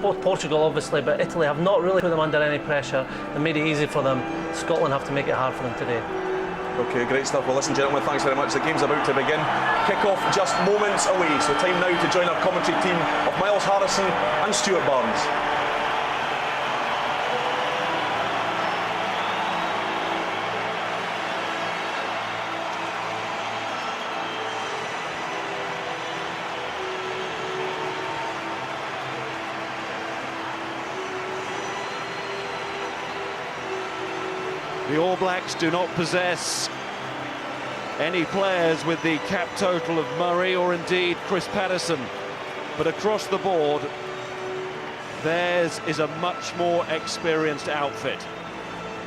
both Portugal obviously, but Italy have not really put them under any pressure and made it easy for them. Scotland have to make it hard for them today. Okay, great stuff. Well, listen, gentlemen, thanks very much. The game's about to begin. Kick-off just moments away, so time now to join our commentary team of Miles Harrison and Stuart Barnes. The All Blacks do not possess any players with the cap total of Murray or indeed Chris Patterson, but across the board theirs is a much more experienced outfit,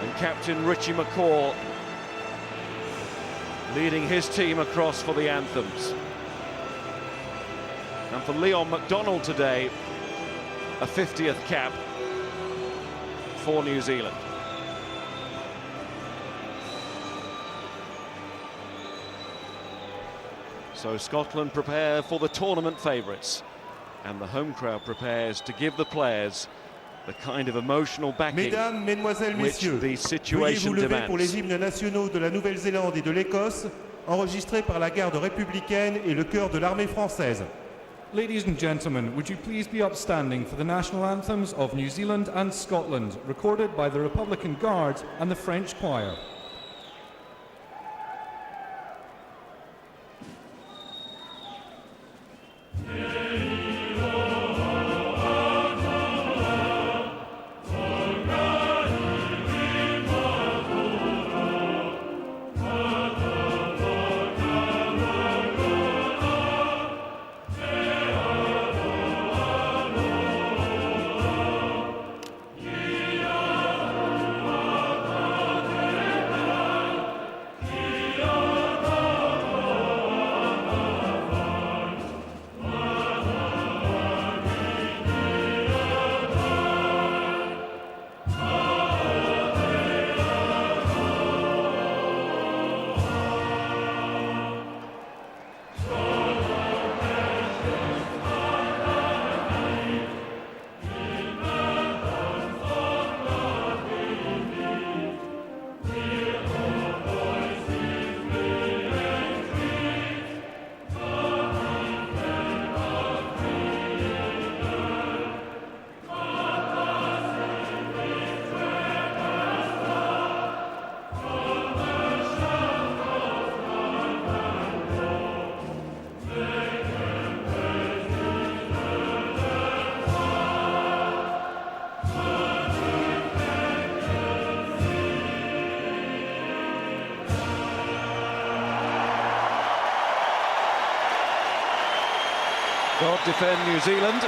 and captain Richie McCaw leading his team across for the anthems. And for Leon MacDonald today, a 50th cap for New Zealand. So Scotland prepare for the tournament favourites, and the home crowd prepares to give the players the kind of emotional backing Mesdames, Mesdemoiselles, which Messieurs, the situation veuillez vous lever pour les demands. hymnes nationaux de la Nouvelle-Zélande et de l'Écosse, enregistrés par la garde républicaine et le chœur de l'armée française. Ladies and gentlemen, would you please be upstanding for the national anthems of New Zealand and Scotland, recorded by the Republican Guard and the French Choir. God defend New Zealand.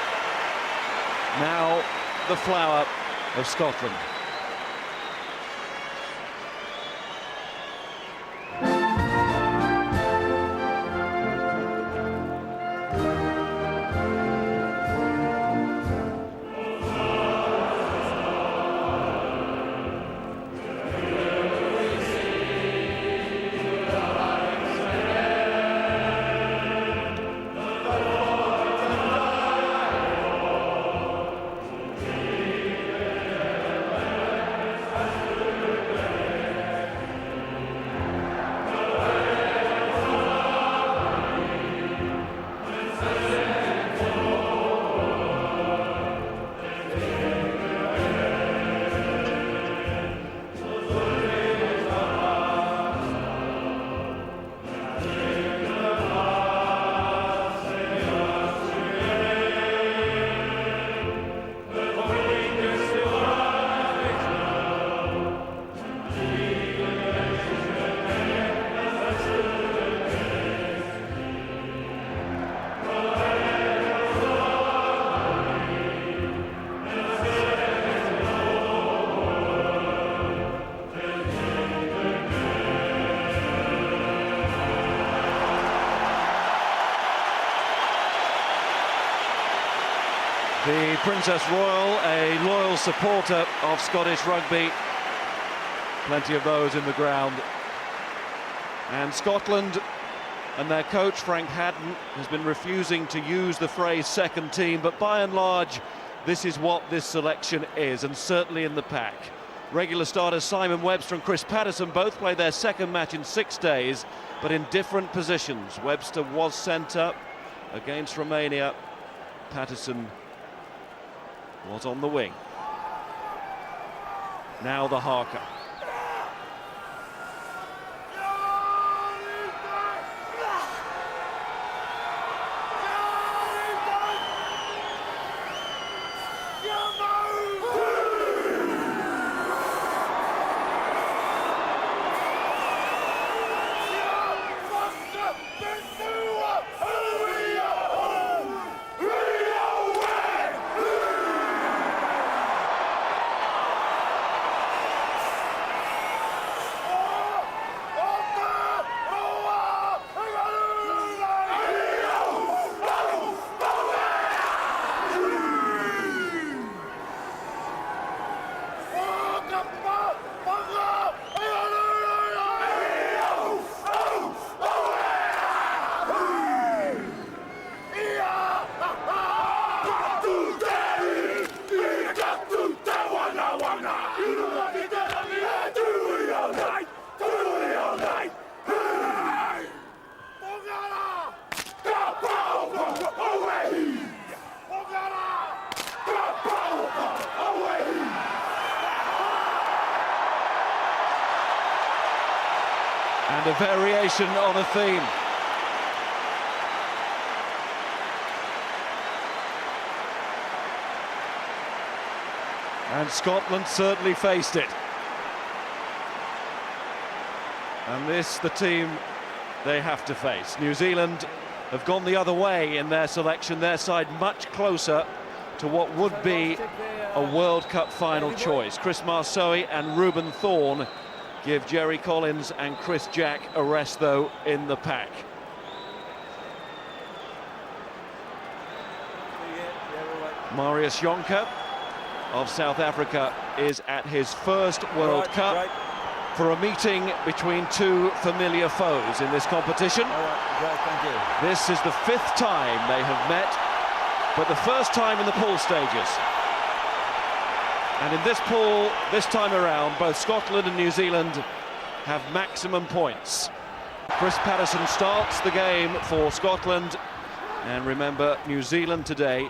Now the flower of Scotland. The Princess Royal, a loyal supporter of Scottish rugby. Plenty of those in the ground. And Scotland and their coach, Frank Haddon, has been refusing to use the phrase second team, but by and large, this is what this selection is, and certainly in the pack. Regular starters Simon Webster and Chris Patterson both played their second match in 6 days, but in different positions. Webster was centre against Romania. Patterson was on the wing. Now the Harker. And a variation on a theme. And Scotland certainly faced it. And this, the team they have to face. New Zealand have gone the other way in their selection, their side much closer to what would be a World Cup final choice. Chris Marceau and Ruben Thorne give Jerry Collins and Chris Jack a rest, though, in the pack. Marius Jonker of South Africa is at his first World Cup for a meeting between two familiar foes in this competition. This is the 5th time they have met, but the first time in the pool stages. And in this pool, this time around, both Scotland and New Zealand have maximum points. Chris Patterson starts the game for Scotland. And remember, New Zealand today,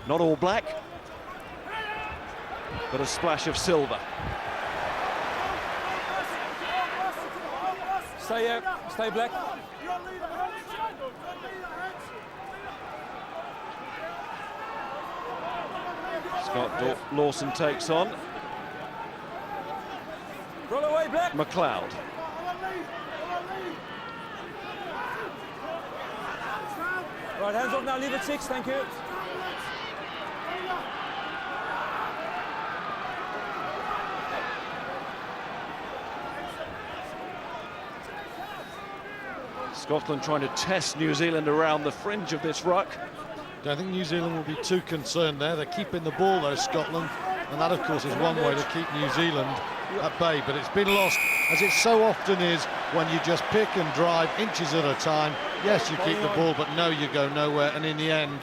not all black, but a splash of silver. Stay here, stay black. Scott Lawson takes on Roll away, black. McLeod. Right, hands up now, leave it 6, thank you. Scotland trying to test New Zealand around the fringe of this ruck. I think New Zealand will be too concerned there. They're keeping the ball, though, Scotland. And that, of course, is one way to keep New Zealand at bay. But it's been lost, as it so often is, when you just pick and drive inches at a time. Yes, you keep the ball, but no, you go nowhere. And in the end,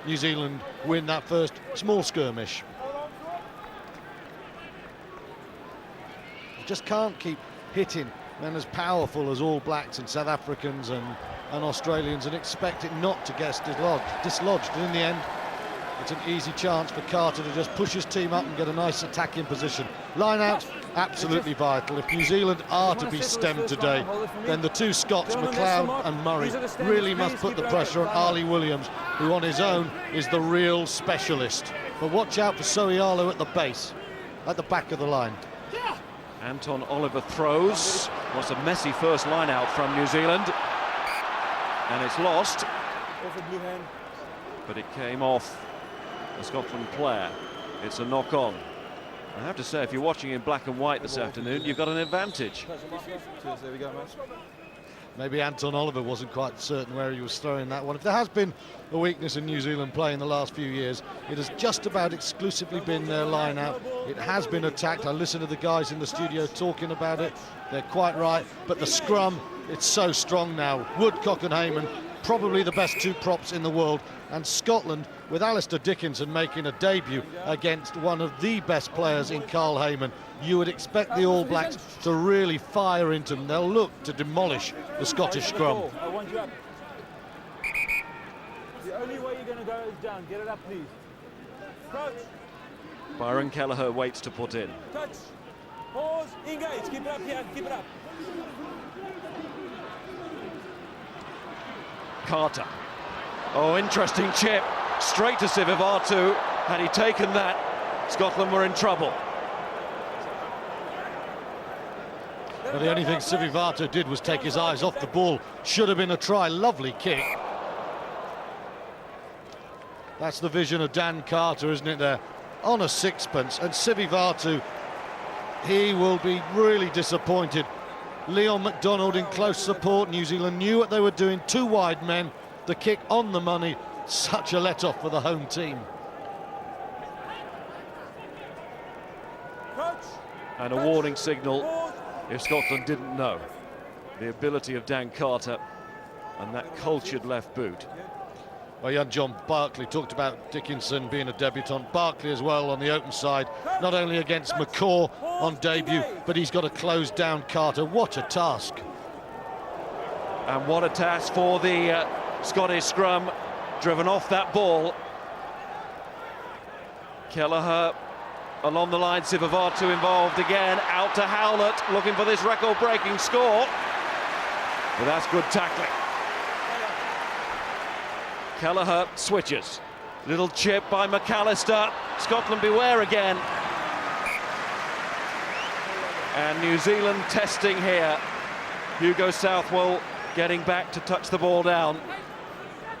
New Zealand win that first small skirmish. You just can't keep hitting men as powerful as All Blacks and South Africans and Australians and expect it not to get dislodged. And in the end, it's an easy chance for Carter to just push his team up and get a nice attacking position. Line out, absolutely vital. If New Zealand are to be stemmed today, then the two Scots, McLeod and Murray, really must put the pressure on Arlie Williams, who on his own is the real specialist. But watch out for Soialo at the base, at the back of the line. Anton Oliver throws. Was a messy first line out from New Zealand. And it's lost. But it came off a Scotland player. It's a knock-on. I have to say, if you're watching in black and white this afternoon, you've got an advantage. There we go, mate. Maybe Anton Oliver wasn't quite certain where he was throwing that one. If there has been a weakness in New Zealand play in the last few years, it has just about exclusively been their line out. It has been attacked. I listen to the guys in the studio talking about it. They're quite right. But the scrum, it's so strong now. Woodcock and Heyman probably the best two props in the world, and Scotland, with Alistair Dickinson making a debut against one of the best players in Carl Heyman, you would expect the All Blacks to really fire into them. They'll look to demolish the Scottish scrum. I want you up. The only way you're going to go is down. Get it up, please. Crouch. Byron Kelleher waits to put in. Touch. Pause. Engage. Keep it up here. Keep it up. Carter. Oh, interesting chip. Straight to Sivivatu. Had he taken that, Scotland were in trouble. Well, the only thing Sivivatu did was take his eyes off the ball. Should have been a try. Lovely kick. That's the vision of Dan Carter, isn't it, there? On a sixpence. And Sivivatu, he will be really disappointed. Leon MacDonald in close support. New Zealand knew what they were doing. Two wide men. The kick on the money. Such a let-off for the home team. And a warning signal if Scotland didn't know. The ability of Dan Carter and that cultured left boot. Well, young John Barclay talked about Dickinson being a debutant. Barclay as well on the open side, not only against McCaw on debut, but he's got to close down Carter. What a task. And what a task for the Scottish scrum, driven off that ball. Kelleher along the line, Sivivatu involved again, out to Howlett, looking for this record-breaking score. But that's good tackling. Kelleher switches. Little chip by McAllister. Scotland beware again. And New Zealand testing here. Hugo Southwell getting back to touch the ball down.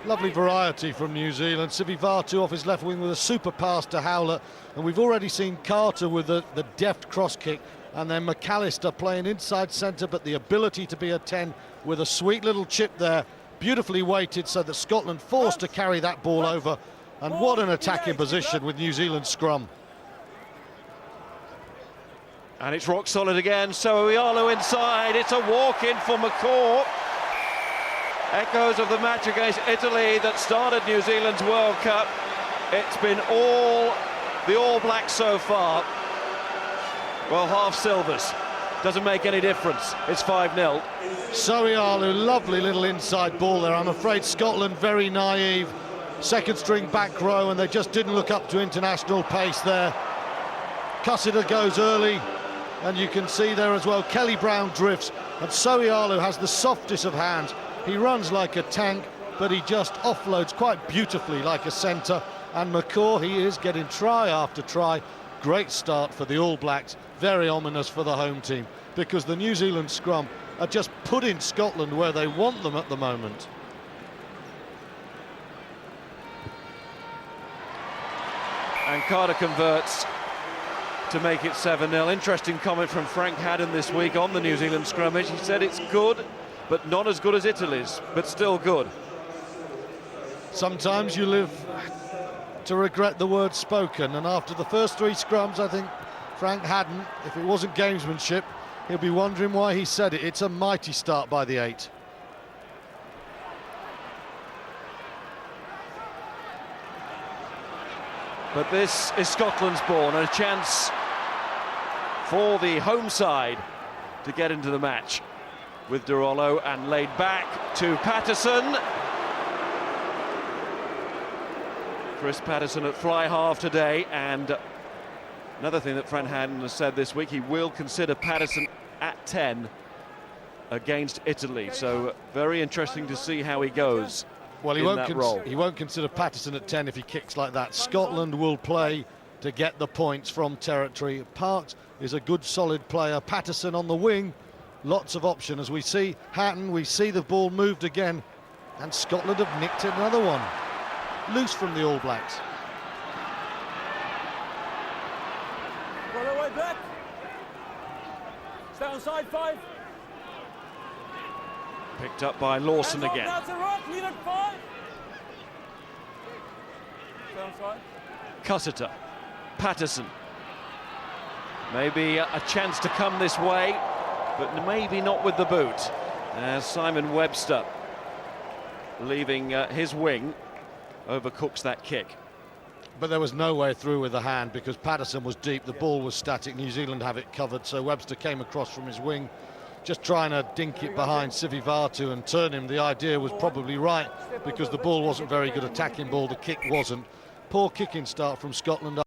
Lovely variety from New Zealand. Sivivatu off his left wing with a super pass to Howlett. And we've already seen Carter with the deft cross kick. And then McAllister playing inside centre, but the ability to be a 10 with a sweet little chip there. Beautifully weighted so that Scotland forced to carry that ball over. And what an attacking position with New Zealand's scrum. And it's rock solid again. Soialu inside. It's a walk-in for McCaw. Echoes of the match against Italy that started New Zealand's World Cup. It's been all the All Blacks so far. Well, half silvers. Doesn't make any difference. It's 5-0. Soialu, lovely little inside ball there. I'm afraid Scotland very naive. Second string back row, and they just didn't look up to international pace there. Cussiter goes early, and you can see there as well Kelly Brown drifts, and Soialu has the softest of hands. He runs like a tank, but he just offloads quite beautifully like a centre. And McCaw, he is getting try after try. Great start for the All Blacks, very ominous for the home team, because the New Zealand scrum are just putting Scotland where they want them at the moment. And Carter converts to make it 7-0. Interesting comment from Frank Haddon this week on the New Zealand scrummage. He said it's good, but not as good as Italy's, but still good. Sometimes you live to regret the words spoken, and after the first three scrums, I think Frank Haddon, if it wasn't gamesmanship, he'll be wondering why he said it. It's a mighty start by the 8. But this is Scotland's ball, and a chance for the home side to get into the match with De Rollo, and laid back to Patterson. Chris Patterson at fly half today, and another thing that Frank Haddon has said this week, he will consider Patterson at 10 against Italy. So very interesting to see how he goes. Well, he won't consider Patterson at 10 if he kicks like that. Scotland will play to get the points from territory. Parks is a good, solid player. Patterson on the wing, lots of option. As we see Hatton, we see the ball moved again, and Scotland have nicked another one. Loose from the All Blacks. Roll away, Black. Stay on side 5. Picked up by Lawson again. Now to right, lead at 5. Stay on side. Cussiter, Patterson. Maybe a chance to come this way, but maybe not with the boot. As Simon Webster leaving his wing, overcooks that kick. But there was no way through with the hand because Patterson was deep, the ball was static, New Zealand have it covered, so Webster came across from his wing, just trying to dink it behind Sivivatu and turn him. The idea was probably right because the ball wasn't very good attacking ball, the kick wasn't. Poor kicking start from Scotland.